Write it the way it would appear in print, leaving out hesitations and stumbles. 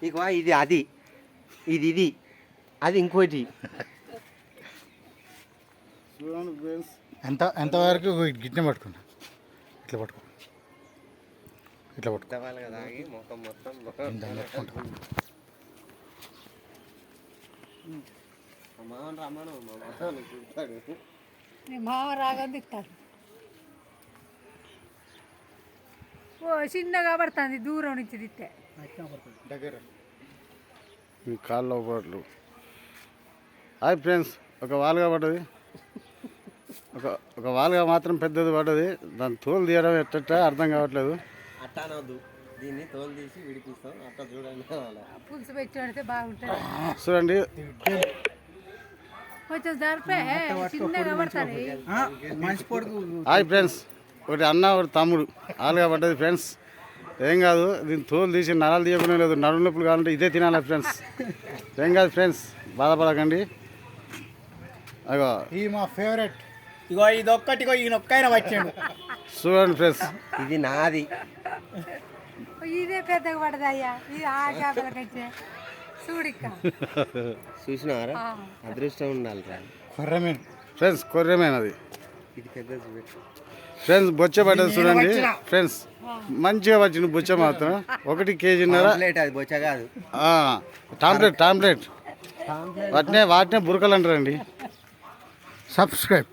ఇక ఇది అది ఇది అది ఇంకోటి. ఎంతవరకు గిట్నే పట్టుకున్నా ఇట్లా పట్టుకో తాగి మొత్తం రమ్మను చూస్తాడు. మామ రాగని తిట్టాడు. ఓ చిన్నగా పడుతుంది దూరం నుంచి తిట్టే దగ్గర మీ కాళ్ళలో పట్లు. హాయ్ ఫ్రెండ్స్, ఒక వాలుగా పడ్డది, ఒక వాలుగా మాత్రం పెద్దది పడ్డది. దాని తోలు తీయడం ఎట్ట అర్థం కావట్లేదు. అట్టా అనవద్దు, దీన్ని తోలు తీసి విడిపిస్తాం. అట్లా చూడండి, పులుసు పెట్టి పెడితే బాగుంటుంది. చూడండి కొంచెం జరిపే చిన్నగా పడుతుంది. హాయ్ ఫ్రెండ్స్, ఒకటి అన్న ఒకటి తమ్ముడు ఆలుగా పడ్డది ఫ్రెండ్స్. ఏం కాదు, దీన్ని తోలు తీసి నరాలు తీయకుండా లేదు. నడుము నొప్పులు కావాలంటే ఇదే తినాలి ఫ్రెండ్స్. ఏం కాదు ఫ్రెండ్స్, బాధపడకండి. అగో ఈ మా ఫేవరెట్, ఇగో ఇదొక్కటి ఈయనొక్కైనా వచ్చాడు. చూడండి ఫ్రెండ్స్, ఇది నాది. ఇదే పెద్దగా పడదు అయ్యా, ఇది ఆ చేపల కంటే చూడిక్క. చూసినారా, అదృష్టం ఉండాలి రా. కొర్రమేన్ ఫ్రెండ్స్, కొర్రమేన్ అది. ఇది పెద్దది ఫ్రెండ్స్, బొచ్చ పడ్డది చూడండి ఫ్రెండ్స్. మంచిగా వచ్చింది బొచ్చ మాత్రం. 1 కేజీన్నర. అది బొచ్చ కాదు, టాంప్లెట్ వాటినే బురకలు అంటారండి. సబ్స్క్రైబ్.